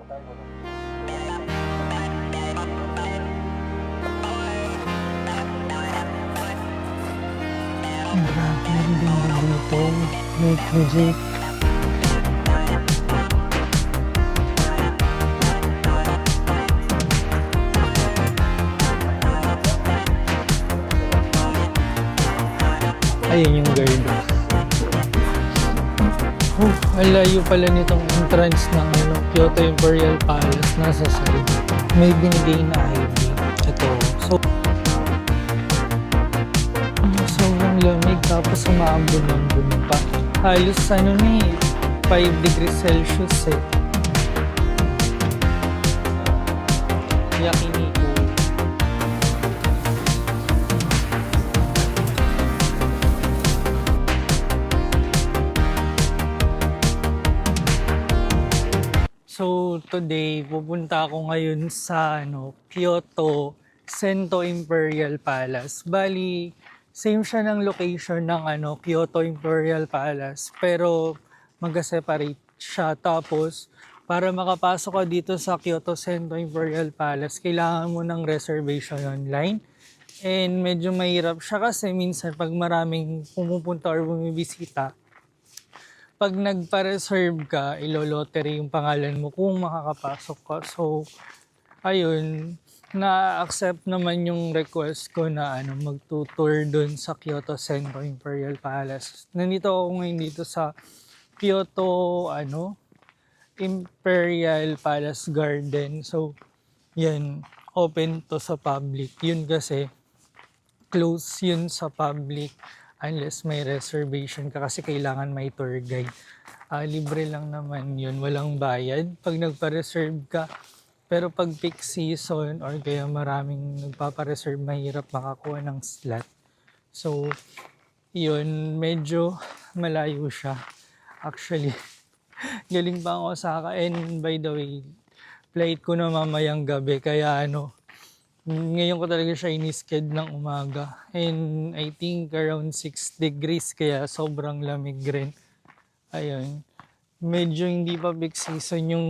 Grabe ang ganda dito. May music. Ayun yung garden. Oh, ang layo pala nitong entrance ng Kyoto Imperial Palace. Nasa side. May binigay na ID. Ito. Sobrang lamig tapos umaambon-ambon pa. Halos 5 degrees Celsius eh. Yakiniku. So today, pupunta ako ngayon sa Kyoto Sento Imperial Palace. Bali, same siya ng location ng Kyoto Imperial Palace, pero magka-separate siya. Tapos, para makapasok ka dito sa Kyoto Sento Imperial Palace, kailangan mo ng reservation online. And medyo mahirap siya kasi minsan pag maraming pumupunta or bumibisita, pag nagpa-reserve ka, ilo-lottery yung pangalan mo kung makakapasok ka. So, ayun, na-accept naman yung request ko na magtutour dun sa Kyoto Sento Imperial Palace. Nandito ako ngayon dito sa Kyoto Imperial Palace Garden. So, yan, open to sa public. Yun kasi, close yun sa public unless may reservation ka kasi kailangan may tour guide. Libre lang naman yun, walang bayad pag nagpa-reserve ka. Pero pag peak season or kaya maraming nagpapa-reserve, mahirap makakuha ng slot. So, yun, medyo malayo siya. Actually, galing pa ako Osaka. And by the way, flight ko na mamayang gabi. Kaya ngayon ko talaga siya inisked ng umaga. And I think around 6 degrees kaya sobrang lamig rin. Ayun. Medyo hindi pa peak season yung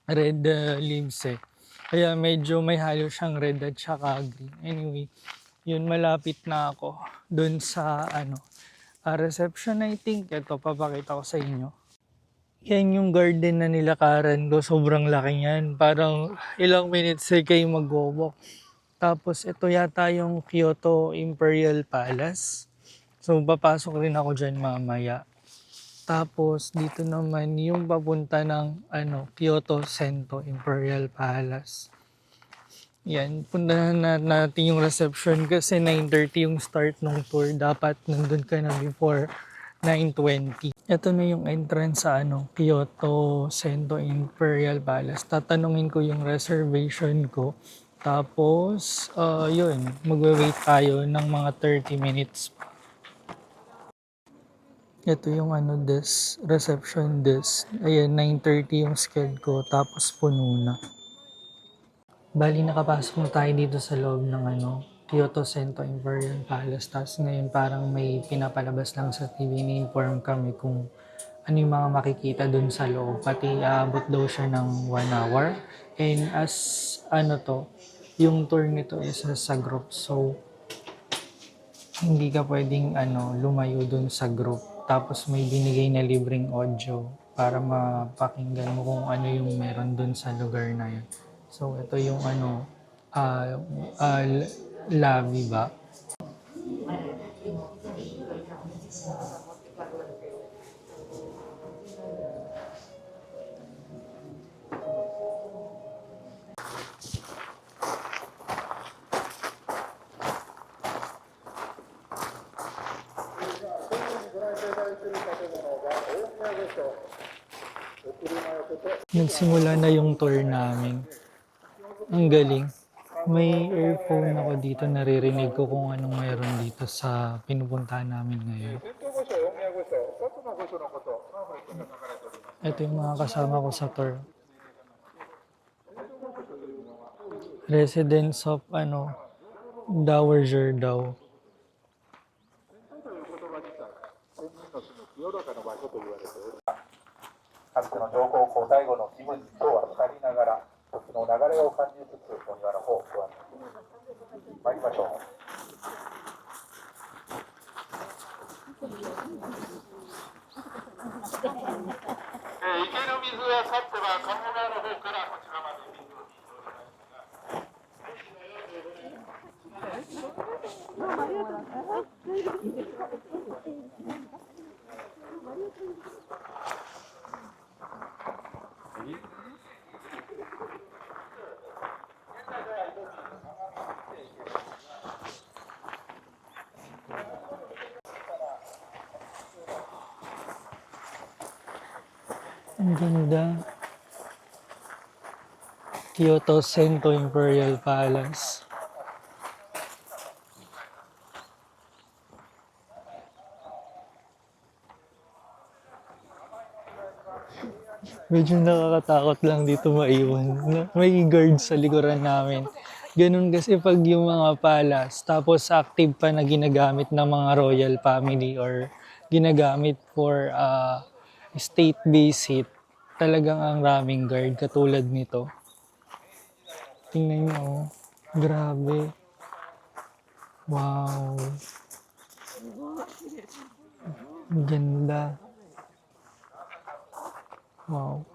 red leaves eh. Kaya medyo may halo siyang red at saka green. Anyway, yun malapit na ako dun sa reception. I think ito papakita ko sa inyo. Yan yung garden na nilakaran ko. Sobrang laki yan. Parang ilang minutes kayo mag-walk. Tapos ito yata yung Kyoto Imperial Palace. So papasok rin ako dyan mamaya. Tapos dito naman yung papunta ng Kyoto Sento Imperial Palace. Yan, puntahan na natin yung reception kasi 9:30 yung start ng tour. Dapat nandun ka na before 9:20. Ito na yung entrance sa Kyoto Sento Imperial Palace. Tatanungin ko yung reservation ko. Tapos, yun, magwe-wait tayo ng mga 30 minutes. Ito yung desk, reception desk. Ayan, 9:30 yung schedule ko, tapos puno na. Bali, nakapasok na tayo dito sa loob ng Kyoto Sento Imperial Palace. Tapos ngayon parang may pinapalabas lang sa TV, ni-inform kami kung ano yung mga makikita dun sa loob. Pati aabot daw siya ng 1 hour. And as yung tour nito is sa group. So, hindi ka pwedeng lumayo dun sa group. Tapos may binigay na libreng audio para mapakinggan mo kung ano yung meron dun sa lugar na yun. So, ito yung lobby ba? Nagsimula na yung tour namin. Ang galing. May earphone ako dito, naririnig ko kung anong mayroon dito sa pinupuntahan namin ngayon. Ito yung mga kasama ko sa tour. Residence of Dowager daw. かつての上皇皇太后の気分等はの流れを感じつつお庭の方ご案内参りましょう。池の水が去っては鴨川の方からこちらまで水を引いておりAng ganda. Kyoto Sento Imperial Palace. Medyo nakakatakot lang dito maiwan. May guard sa likuran namin. Ganun kasi pag yung mga palace, tapos active pa na ginagamit ng mga royal family or ginagamit for state visit, talagang ang raming guard katulad nito. Tingnan nyo, oh. Grabe. Wow. Ang ganda. Wow.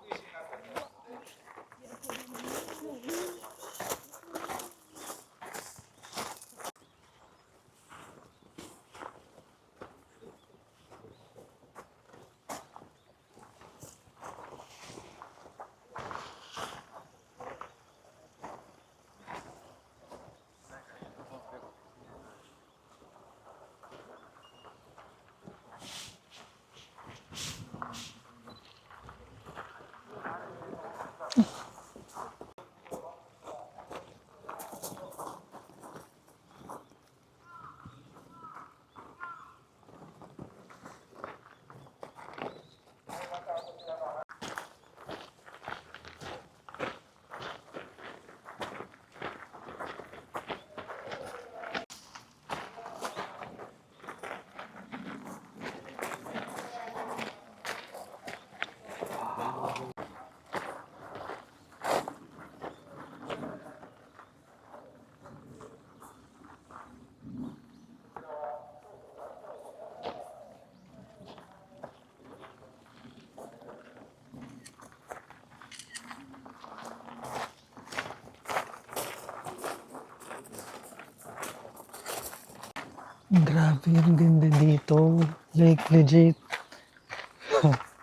Grabe, ang ganda dito. Like, legit.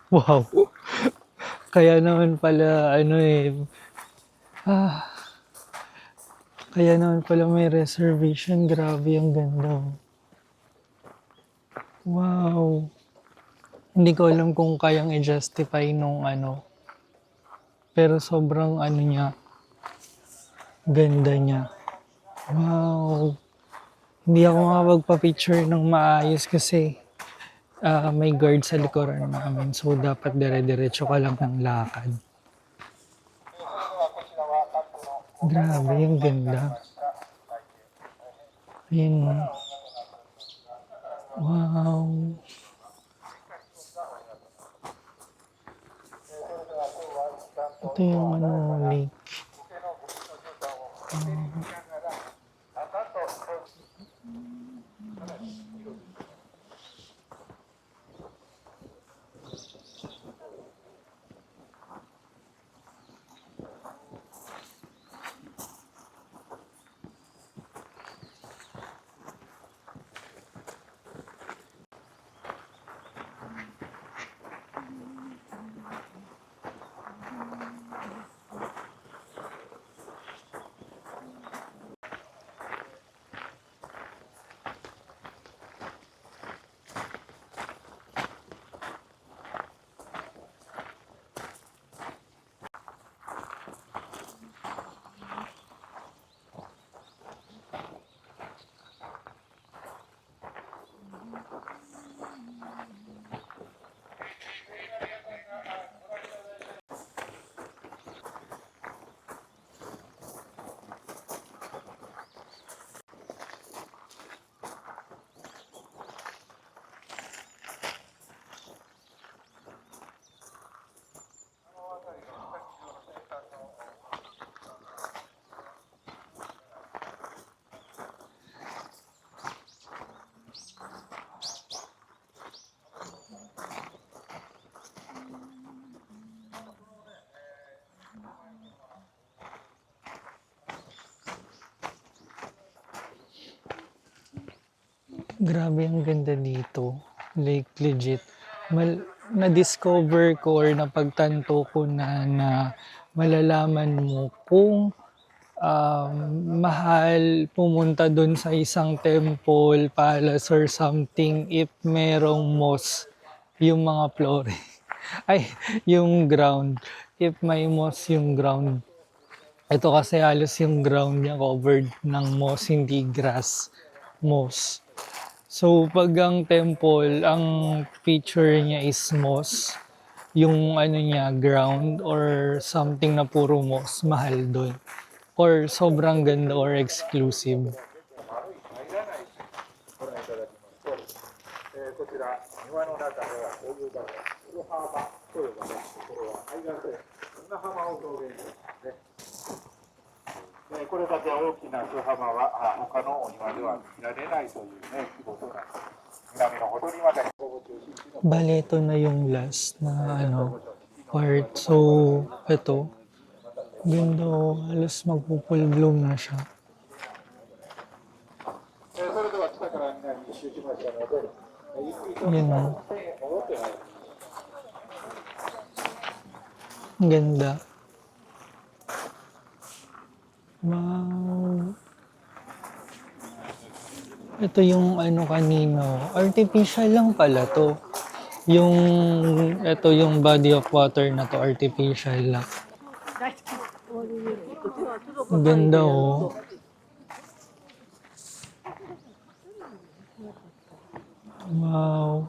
Wow. Kaya naman pala, ah, kaya naman pala may reservation. Grabe, ang ganda. Wow. Hindi ko alam kung kayang i-justify nung pero sobrang niya, ganda niya. Wow. Hindi ako makapagpa-picture ng maayos kasi may guard sa likuran namin. So, dapat dire-diretso ka lang ng lakad. Grabe, yung ganda. Ayun. Wow. Ito yung lake. Grabe ang ganda dito. Like legit. Na-discover ko or napagtanto ko na malalaman mo kung mahal pumunta dun sa isang temple, palace or something if merong moss yung mga flore. Ay, yung ground. If may moss yung ground. Ito kasi halos yung ground niya covered ng moss, hindi grass. Moss. So, pag ang temple, ang feature niya is moss, yung ano niya, ground or something na puro moss, mahal doon. Or sobrang ganda or exclusive. こちら庭の中ではこういう場所、黒浜と呼ばれるところは海岸線、砂浜を表現しますね。これだけ大きな砂浜は他のお庭では見られないというね規模となっています。南のほとりまでここ中心地の Bale, ito na yung last na part. So, ito. Ganda oh. Halos magpupul bloom na siya. それでは北から南に一周しましたので、ゆっくりと Yan oh. 戻ってまいります。 Ang ganda. Wow. Ito yung ano kanino. Artificial lang pala to. Ito yung body of water na to. Artificial lang. Ang ganda oh. Wow.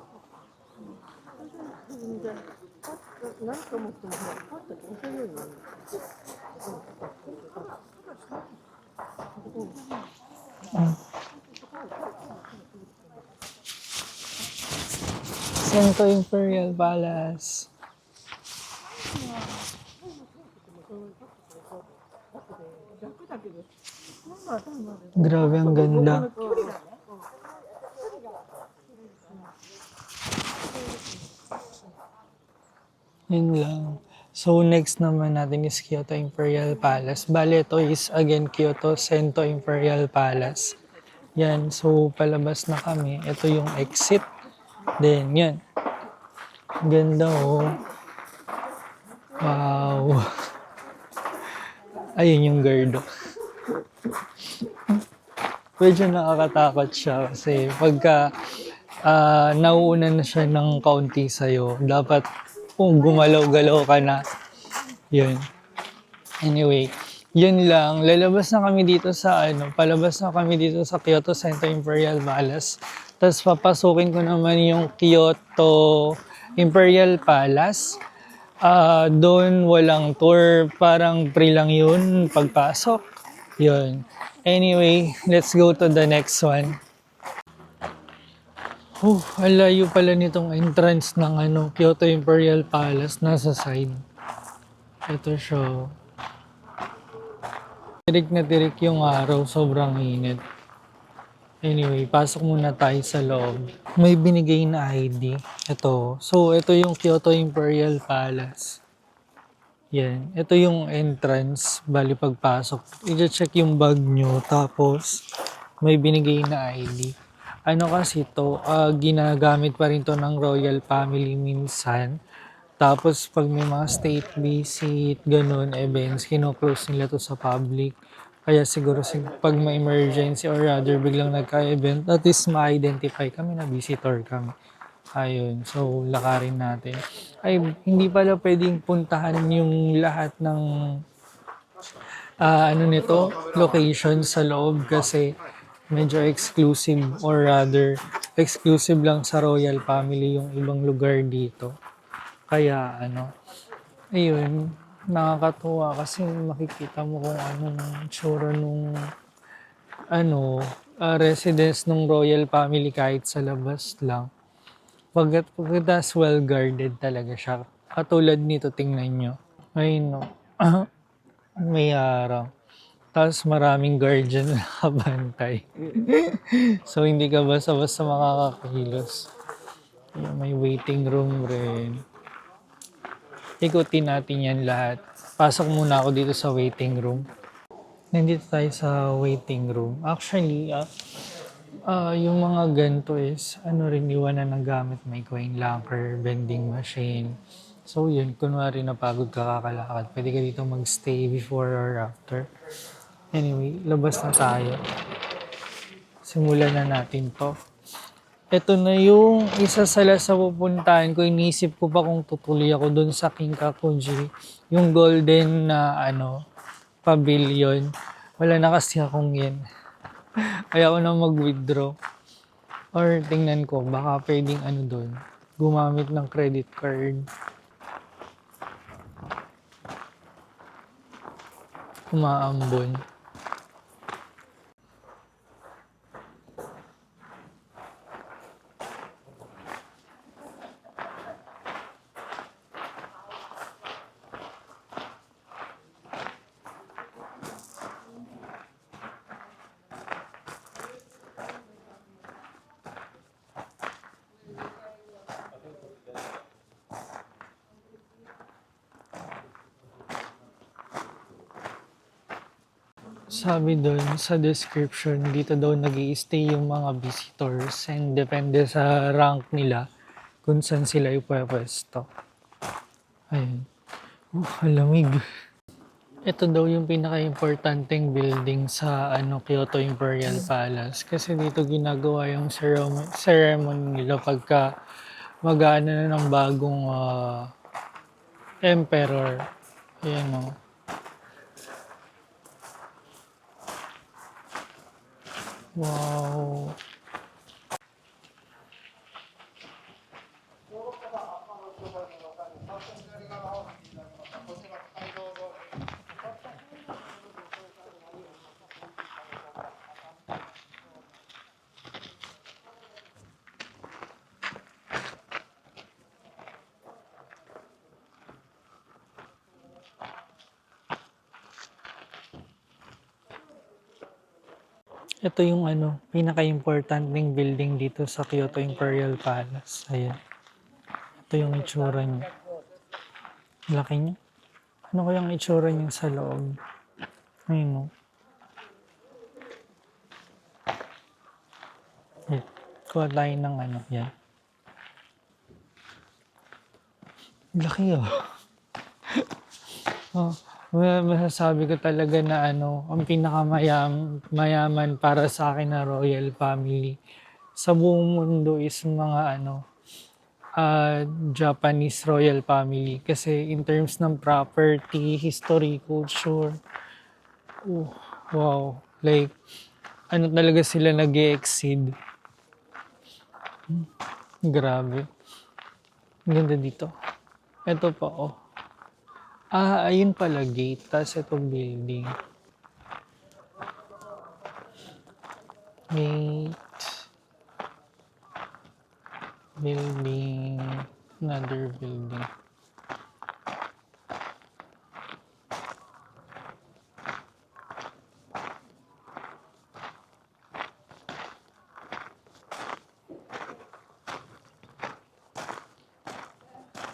Sento Imperial Palace. Grabe ang ganda. Yun lang. So next naman natin is Kyoto Imperial Palace. Bale, ito is again Kyoto Sento Imperial Palace. Yan, so palabas na kami. Ito yung exit. Then, yan. Ganda oh. Wow. Ayun yung guard. Medyo nakakatakot siya kasi pagka nauuna na siya ng kaunti sa'yo, dapat kung gumalaw-galaw ka na, yun. Anyway, yun lang. Lalabas na kami dito sa palabas na kami dito sa Kyoto Sento Imperial Palace. Tapos papasukin ko naman yung Kyoto Imperial Palace. Doon walang tour, parang free lang yun pagpasok. Yun. Anyway, let's go to the next one. Ang layo pala nitong entrance ng Kyoto Imperial Palace. Nasa side. Ito siya. Tirik na tirik yung araw. Sobrang init. Anyway, pasok muna tayo sa loob. May binigay na ID. Ito. So, ito yung Kyoto Imperial Palace. Yan. Ito yung entrance. Bali pagpasok. I-check yung bag nyo. Tapos, may binigay na ID. Ano kasi to, ginagamit pa rin to ng royal family minsan. Tapos, pag may mga state visit, ganun, events, kino-close nila to sa public. Kaya siguro pag may emergency or rather biglang nagka-event, at least ma-identify kami na visitor kami. Ayun, so lakarin natin. Ay, hindi pala pwedeng puntahan yung lahat ng location sa loob kasi medyo exclusive or rather exclusive lang sa royal family yung ibang lugar dito. Kaya ayun, nakakatuwa kasi makikita mo kung anong tsura nung residence ng royal family kahit sa labas lang. Pagkatas well guarded talaga siya. Katulad nito, tingnan nyo. Ayun no. May araw. Tapos maraming guardian na nakabantay. So hindi ka basta-basta makakakilos. May waiting room rin. Ikutin natin yan lahat. Pasok muna ako dito sa waiting room. Nandito tayo sa waiting room. Actually, Yung mga ganito is, ano rin iwanan ng gamit, may coin locker, vending machine. So yun, kunwari napagod ka kakalakad, pwede ka dito magstay before or after. Anyway, labas na tayo. Simulan na natin to. Ito na yung isa sa last sa pupuntahan ko. Inisip ko pa kung tutuloy ako dun sa Kinkakuji. Yung golden na pavilion. Wala na kasi akong yen. Kaya ako na mag-withdraw. Or tingnan ko, baka pwedeng doon. Gumamit ng credit card. Umaambon. Sabi doon sa description, dito daw nag stay yung mga visitors and depende sa rank nila kung saan sila ipwesto. Ayun. Ang lamig. Ito daw yung pinaka-importanteng building sa Kyoto Imperial Palace kasi dito ginagawa yung ceremony nila pagka mag-aano na ng bagong emperor. Ayan o. Wow. Ito yung pinaka-importanting building dito sa Kyoto Imperial Palace. Ayan. Ito yung itsura niya. Laki niya. Ano kayang itsura niya sa loob? Ayun o. Kuha tayo ng yan. Laki oh. Masasabi ko talaga na ang pinakamayaman para sa akin na royal family sa buong mundo is mga Japanese royal family. Kasi in terms ng property, history, culture, wow. Like, talaga sila nag-exceed. Grabe. Ang ganda dito. Ito pa, oh. Ayun pala, gate. Tapos itong building. Gate. Building. Another building.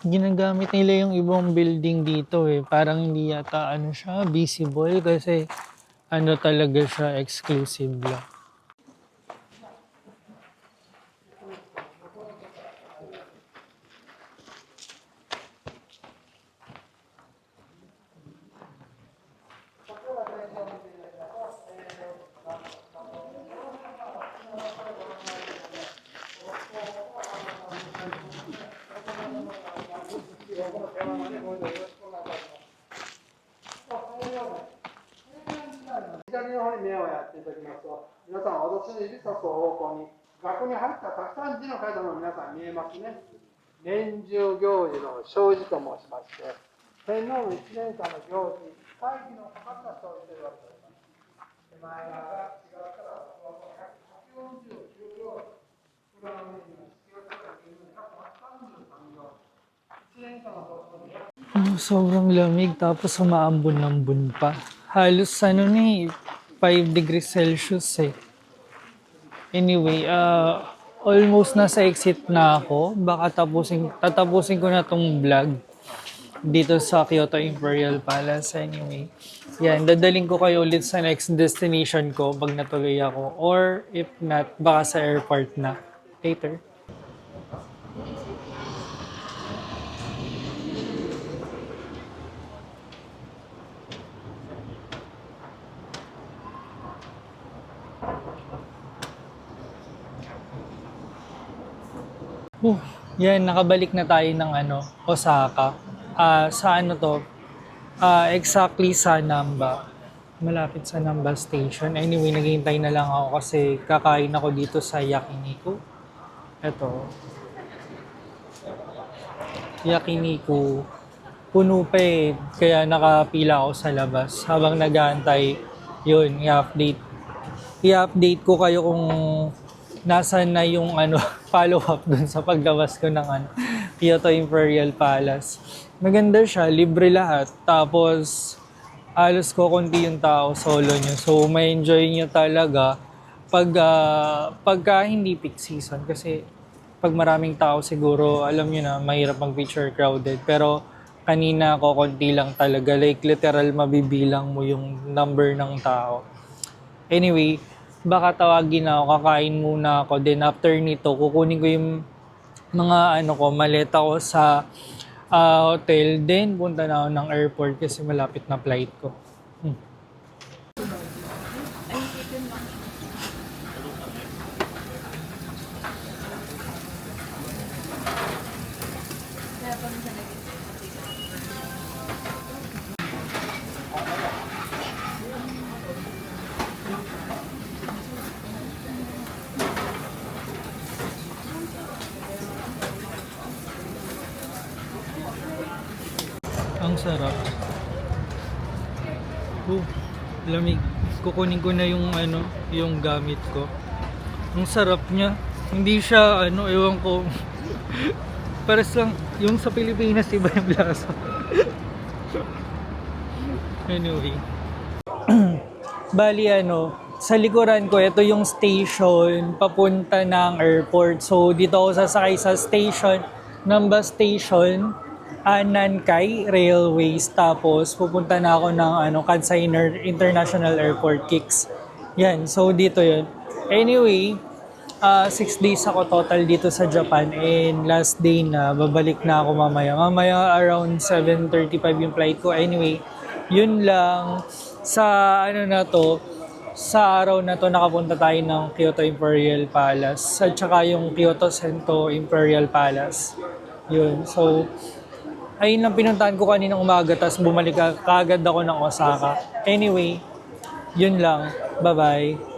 Ginagamit nila yung ibang building dito eh. Parang hindi yata siya visible kasi talaga siya exclusive lang. Sobrang lamig tapos umaambon-ambon pa. Halos 5 degrees Celsius eh. Anyway, almost nasa exit na ako. Baka tatapusin ko na tong vlog. dito sa Kyoto Imperial Palace. Anyway, yan, dadaling ko kayo ulit sa next destination ko pag natuloy ako. Or if not, baka sa airport na. Later. Yan, nakabalik na tayo ng Osaka. Sa ano to? Exactly sa Namba. Malapit sa Namba Station. Anyway, naghihintay na lang ako kasi kakain ako dito sa Yakiniku. Ito. Yakiniku. Puno pa eh. Kaya nakapila ako sa labas. Habang nag-aantay, yun, i-update ko kayo kung nasaan na yung follow-up dun sa paglabas ko ng Kyoto Imperial Palace. Maganda siya, libre lahat. Tapos, alos ko konti yung tao, solo nyo. So, may enjoy nyo talaga pagka hindi peak season. Kasi, pag maraming tao siguro, alam nyo na, mahirap mag-picture crowded. Pero, kanina ko, konti lang talaga. Like, literal, mabibilang mo yung number ng tao. Anyway, baka tawagin na ako, kakain muna ako. Then, after nito, kukunin ko yung mga maleta ko sa hotel. Then, punta na ako ng airport kasi malapit na flight ko. Ang sarap. Lamig. Kukunin ko na yung yung gamit ko. Ang sarap niya. Hindi siya ewan ko. Pares lang yung sa Pilipinas iba yung lasa. Anyway. Bali sa likuran ko, ito yung station papunta ng airport. So dito ako sasakay sa station, Namba Station, Nankai Railways. Tapos pupunta na ako ng Kansai International Airport, KIX. Yan, so dito yun. Anyway, 6 days ako total dito sa Japan and last day na, babalik na ako mamaya. Mamaya around 7:35 yung flight ko. Anyway, yun lang. Sa sa araw na to nakapunta tayo ng Kyoto Imperial Palace at saka yung Kyoto Sento Imperial Palace. Yun, so ayun lang pinuntahan ko kaninang umaga, tapos bumalik kaagad ako ng Osaka. Anyway, yun lang. Bye-bye.